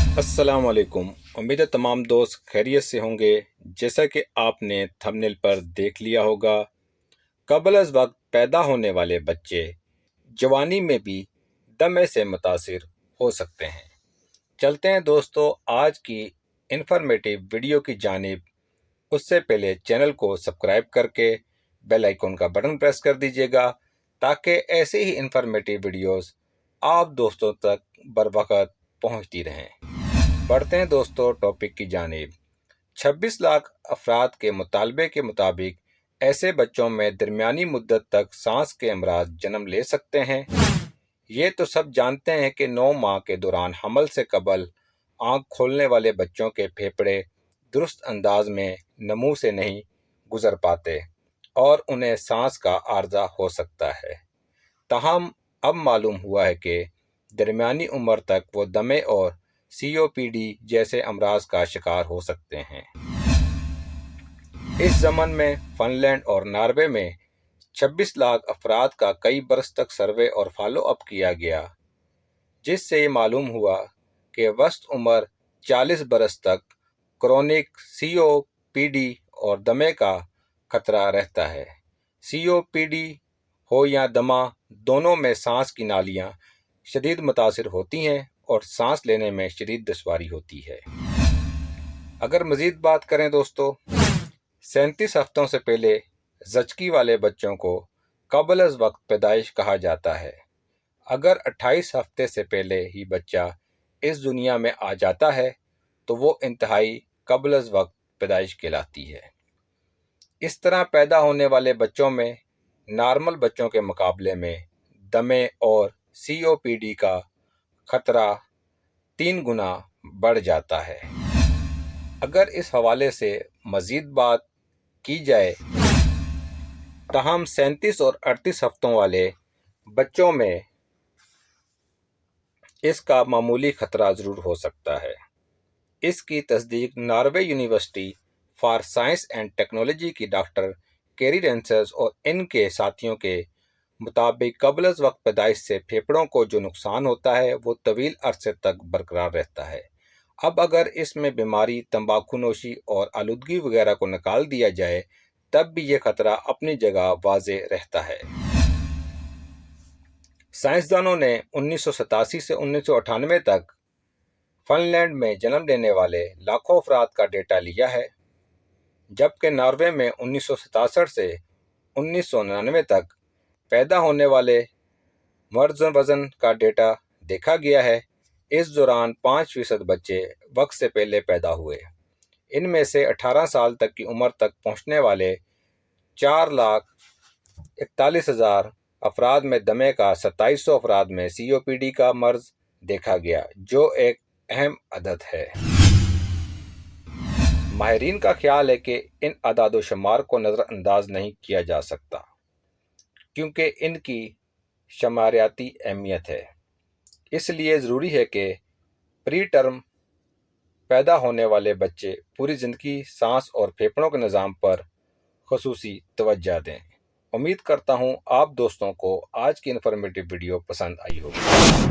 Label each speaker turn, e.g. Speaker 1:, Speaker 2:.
Speaker 1: अस्सलाम वालेकुम। उम्मीद है तमाम दोस्त खैरियत से होंगे। जैसा कि आपने थंबनेल पर देख लिया होगा, कबल अज़ वक्त पैदा होने वाले बच्चे जवानी में भी दमे से मुतासिर हो सकते हैं। चलते हैं दोस्तों आज की इंफॉर्मेटिव वीडियो की जानिब। उससे पहले चैनल को सब्सक्राइब करके बेल आइकन का बटन प्रेस कर दीजिएगा ताकि ऐसे ही इंफॉर्मेटिव वीडियोस आप दोस्तों तक बर वक्त पहुँचती रहें। बढ़ते हैं दोस्तों टॉपिक की जानिब। 26 लाख अफराद के मुतालबे के मुताबिक ऐसे बच्चों में दरमियानी मुद्दत तक सांस के अमराज जन्म ले सकते हैं। ये तो सब जानते हैं कि 9 माह के दौरान हमल से कबल आँख खोलने वाले बच्चों के फेफड़े दुरुस्त अंदाज में नमू से नहीं गुजर पाते और उन्हें सांस का आर्जा हो सकता है। ताहम अब मालूम हुआ है कि दरमियानी उम्र तक वो दमे और COPD जैसे अमराज का शिकार हो सकते हैं। इस ज़मन में फ़िनलैंड और नॉर्वे में 26 लाख अफराद का कई बरस तक सर्वे और फॉलो अप किया गया, जिससे ये मालूम हुआ कि वस्त उम्र 40 बरस तक क्रोनिक COPD और दमे का खतरा रहता है। COPD हो या दमा, दोनों में सांस की नालियाँ शदीद मुतासिर होती हैं और सांस लेने में शदीद दुश्वारी होती है। अगर मज़ीद बात करें दोस्तों, 37 हफ्तों से पहले ज़चकी वाले बच्चों को कबल अज़ वक्त पैदाइश कहा जाता है। अगर 28 हफ्ते से पहले ही बच्चा इस दुनिया में आ जाता है तो वो इंतहाई कबल अज़ वक्त पैदाइश कहलाती है। इस तरह पैदा होने वाले बच्चों में नॉर्मल बच्चों के मुकाबले में दमे और COPD का खतरा 3 गुना बढ़ जाता है। अगर इस हवाले से मज़ीद बात की जाए, तहम 37 और 38 हफ्तों वाले बच्चों में इसका मामूली खतरा ज़रूर हो सकता है। इसकी तस्दीक Norway university for science and technology की डॉक्टर केरी रेंसर्स और इनके साथियों के मुताबिक कबल अज़ वक्त पैदाइश से फेफड़ों को जो नुकसान होता है वो तवील अरसे तक बरकरार रहता है। अब अगर इसमें बीमारी, तंबाकू नोशी और आलूदगी वगैरह को निकाल दिया जाए तब भी ये खतरा अपनी जगह वाज़े रहता है। साइंसदानों ने 1987 से 1998 तक फ़िनलैंड में जन्म लेने वाले लाखों अफराद का डेटा लिया है, जबकि नॉर्वे में 1967 से 1999 तक पैदा होने वाले मर्द वज़न का डेटा देखा गया है। इस दौरान 5% बच्चे वक्त से पहले पैदा हुए। इनमें से 18 साल तक की उम्र तक पहुंचने वाले 4,41,000 अफराद में दमे का 2700 अफराद में COPD का मर्ज देखा गया, जो एक अहम अदद है। माहिरीन का ख्याल है कि इन अदाद शुमार को नज़रअंदाज नहीं किया जा सकता क्योंकि इनकी शमारियाती अहमियत है। इसलिए ज़रूरी है कि प्री टर्म पैदा होने वाले बच्चे पूरी ज़िंदगी सांस और फेफड़ों के निज़ाम पर ख़ुसूसी तवज्जो दें। उम्मीद करता हूँ आप दोस्तों को आज की इन्फॉर्मेटिव वीडियो पसंद आई होगी।